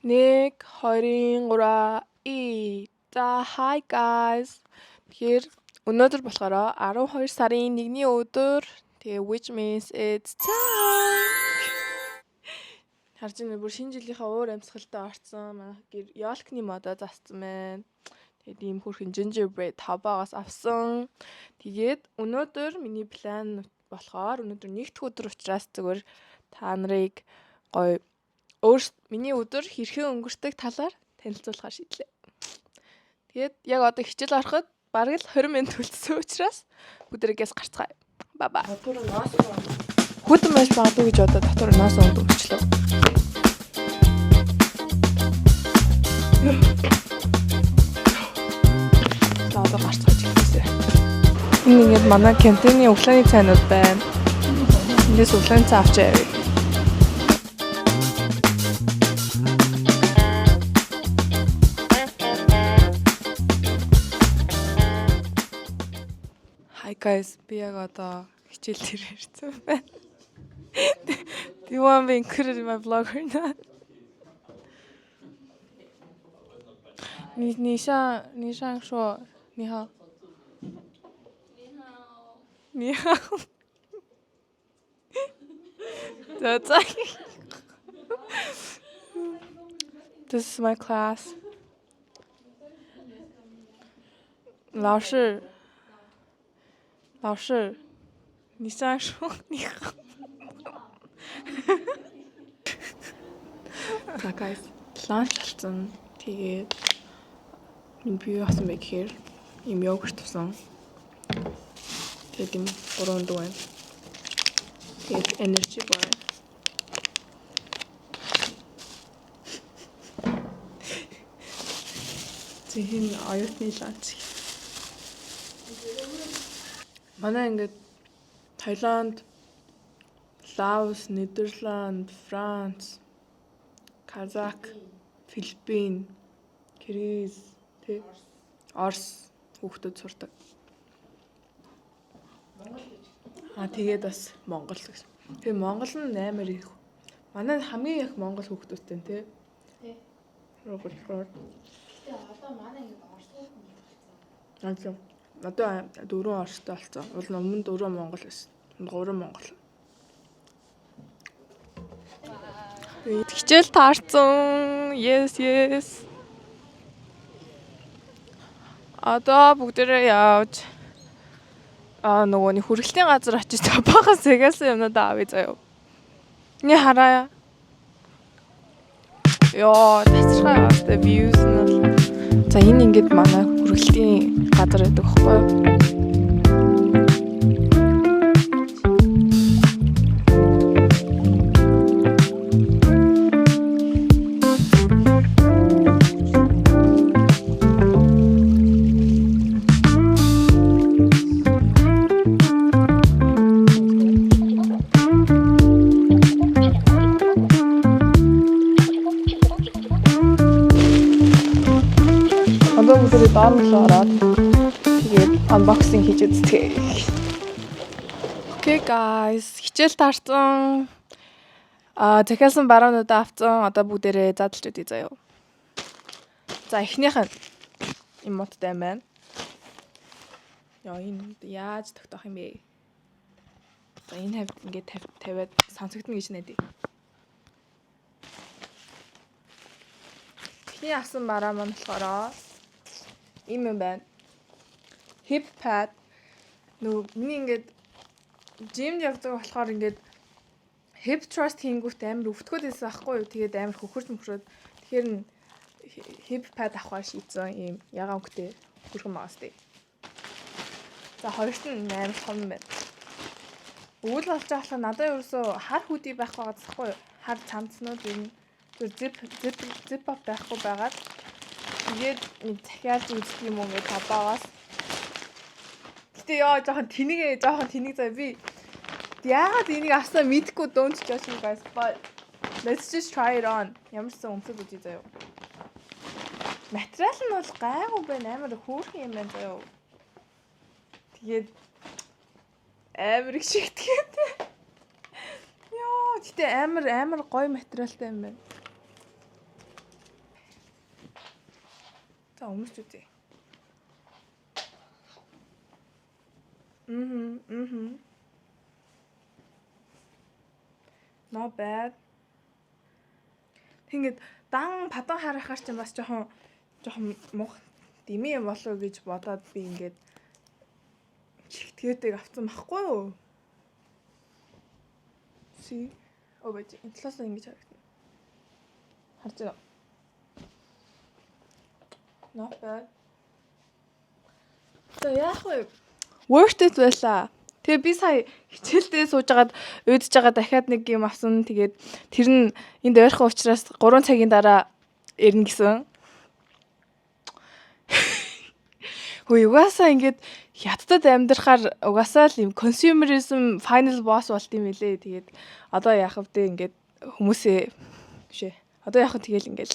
1, 2, 3, E. За, hi guys. Тэгэхээр өнөөдөр болохоор 12 сарын 1-ний өдөр. Тэгээ which means it's time. Харж байна бүр шинэ жилийнхаа уур амьсгалтай орсон. Манай гэр ёлкны модо зассан байна. Тэгээд ийм хөрхэн gingerbread табаагаас авсан. Тэгээд өнөөдөр миний план болохоор өнөөдөр нэгдүгээр өдөр учраас зүгээр та нарыг гоё миний өдөр хэрхэн өнгөртөг талаар танилцуулахаар шийдлээ. Тэгээд яг одоо хичээл ороход бараг л 20 минут үлдсэн учраас өдрөөс гарцгаая. Бай бай. Хүтэн байж магадгүй гэж одоо дотор наас өнгөрчлөө. Одоо гарцгааж ирсэн. Энэ ингээд манай кантины өглөөний цайнууд байна. Эндээс өглөөний цай авч явъя. Hi guys, би яг одоо хичээл дээр ирсэн байна. Do you want to be included in my vlog or not? 你上说你好。你好。This is my class. 老师，你上说你好。За guys, lunch болсон. Тэгээд би яасан бэ гэхээр юм йогурт тусан. Тэгээд юм 3 өндөө байна. Тэгээд energy bar. Зин оюутны ланч. Манай ингээд Таиланд, Лаос, Нидерланд, Франц, Казак, Филиппин, Киргиз, Орос хүүхдүүд сурдаг. Тэгээд бас Монгол гэсэн. Тэгээ Монгол нь амар их. Манай хамгийн их монгол хүүхдүүдтэй тий. Робот. Тэгээ одоо манай ингэ Орос хүүхдүүд болсон. Одоо 4 Оростой болсон. Уул өмнө 4 Монгол байсан. 3 Монгол. Хичээл таарсан. Yes. Одоо бүгдээрээ явж нөгөөний хүргэлтийн газар очиж табахаас ягасан юмнуудаа авъя заяа. Ни хараа. Яа, тасархай баста views нь. За энэ ингээд манай хүргэлтийн газар гэдэг байхгүй юу? Ороод тэгээд unboxing хийж үзтээ. Okay guys, хичээл таарсан. Захиалсан баруунуудаа авсан. Одоо бүгдээрээ задлж үдээ заяа. За эхнийх нь эмоттой юм байна. Яа энэ яаж тогтоох юм бэ? За энэ хавьд ингээд тавиад сонсогдно гэж найдаа. Эхний авсан бараа маань болохоор ийм юм байна. Hip pad. Миний ингээд gym явдаг болохоор ингээд hip thrust хийнгүүт амар өвтгөөд байсан байхгүй юу? Тэгээд амар хөхөрч мөхрөөд. Тэгэхээр hip pad авахар шийдсэн ийм ягаан өнгөтэй хөрхөн маастай. За хоёрт нь амар том байна. Өвөл болж байгаа болохоор надад ерөөсөө хар хүди байх байгаа гэхгүй юу? Хар цамцнууд юм. Zip up байхгүй байгаад тэгээд нэг захиалж үздэг юм уу гэж табаагаас. Гэтэ яа жоохон тэнийг заа би. Яагаад энийг авсан мэдхгүй don't judge me guys, but let's just try it on. Ямарсан өмсөд үзье заяа. Материал нь бол гайгүй байна. Амар хөөрхөн юм байна заяа. Тэгээд амар их шигтгэв. Яа, гэтэ амар гоё материалтай юм байна. За өмнөч үзье. Not bad. Тэгэд дан падан харахаар ч бас жоохон мух дими юм болов гэж бодоод би ингээд чихтгээдэг авсан байхгүй юу? See. Бэж энэ талаас нь ингэж харагдана. Харж байгаа. Not bad. За яах вэ? Worth it байлаа. Тэгээ би сая хичээлдээ суужгаад уйдж байгаа дахиад нэг юм авсан. Тэгээд тэр нь энд ойрхон учраас 3 цагийн дараа ирнэ гэсэн. Хөөе угаасаа ингээд хятадд амьдрахаар угаасаа л юм consumerism final boss болт юм элэ. Тэгээд одоо яах вэ ингээд хүмүүсээ бишээ. Одоо яах вэ тэгэл ингээд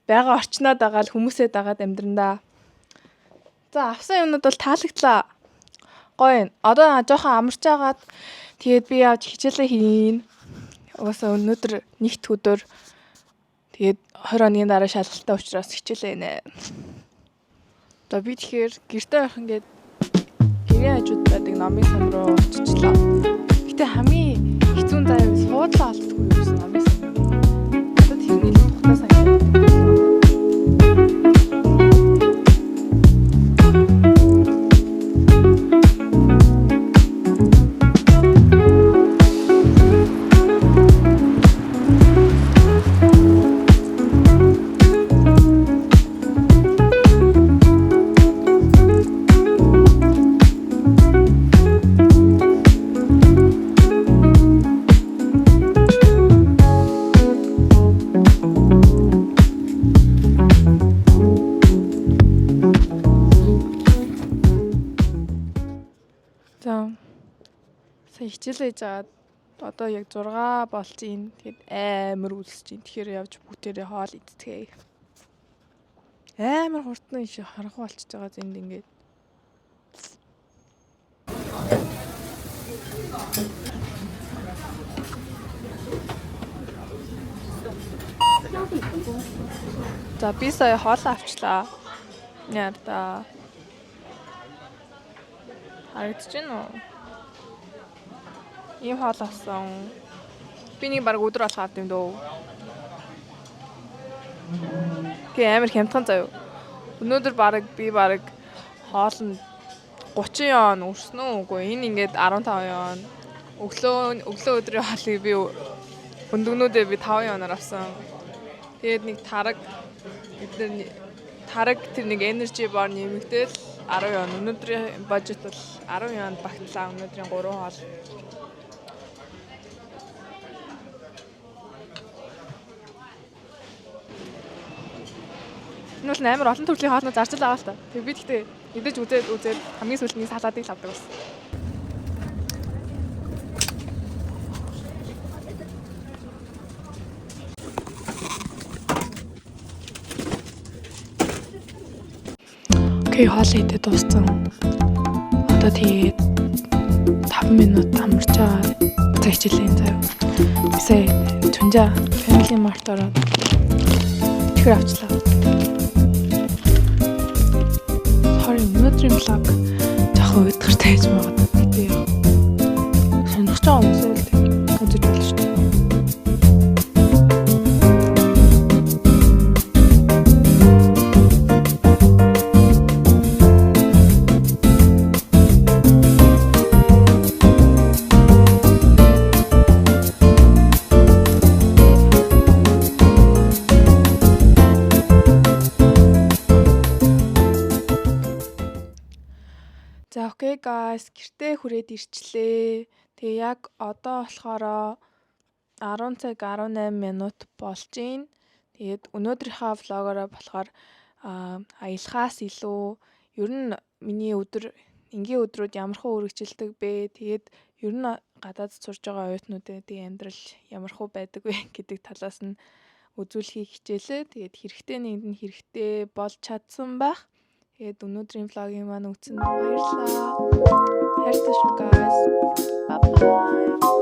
байгаа орчноо дагаад хүмүүсээ дагаад амьдрандаа. За авсан юмнууд бол таалагдлаа. Гоё. Одоо жоохон амарч агаад тэгээд би явж хичээлээ хийн. Угаасаа өнөөдөр нэгт өдөр тэгээд 20 оны дараа шалгалттай учраас хичээлээ нэ. За би тэгэхээр гэртээ явах ингээд гэрээ хажууд байдаг номын сан руу очичлаа. Гэтэ хамгийн хэцүү заяа суудлаа алдгүй юмсан номын сан. Одоо тэрний тухтай санагдав. Хичээлээ жаад одоо яг 6 болж ийн. Тэгэхэд амар үлсэж ийн. Тэгэхээр явж бүгдээрээ хоол идцгээе. Амар хурдан иш харахгүй болчихж байгаа зэнд ингээд. За би сая хоол авчлаа. Яарда. Харагдаж байна уу? Ийм хоол авсан. Би нэг баг өдөр болох авд юм дөө. Гэ амар хямдхан заяа. Өнөөдөр би баг хоол нь 30 он өрсөн үгүй. Энэ ингээд 15 он. Өглөө өдрийн хоолыг би өндөгнүүдээ би 5 оноор авсан. Тэгээд нэг тараг тэр нэг energy bar нэмэгдэл 10 он. Өнөөдрийн бажет бол 10 он багтлаа. Өнөөдрийн 3 хоол. Энэ бол амар олон төрлийн хоолнууд зарж байгаа л та. Тэг би гэхдээ идэж үзээд хамгийн сүүлний салаадыг л авдаг байсан. Окей, хоол идээд дууссан. Одоо тэгээд 5 минут амарч байгаа. За хичээлээ заяа. Бисээ Чунжа Family Mart ороод тэр авчлаа. Өнөөдрийн влог жоохон өдгөртэй байж магадгүй тий. Сонирхож байгаа хүмүүсээ үзэж болно шүү дээ. За окей guys, гэртээ хүрээд ирчлээ. Тэгээ яг одоо болохоор 10 цаг 18 минут болж байна. Тэгээд өнөөдрийнхөө влогороо болохоор аялахаас илүү ер нь миний энгийн өдрүүд ямархуу үргэлжилдэг бэ? Тэгээд ер нь гадаад сурж байгаа оюутнуудын амьдрал ямархуу байдаг вэ гэдэг талаас нь үзүүлэхийг хичээлээ. Тэгээд хэрэгтэй нэгэнд хэрэгтэй болж чадсан байх. Тэгээд өнөөдрийн влогийн маань үзсэнд баярлалаа. Хайртай шүү guys. Bye bye.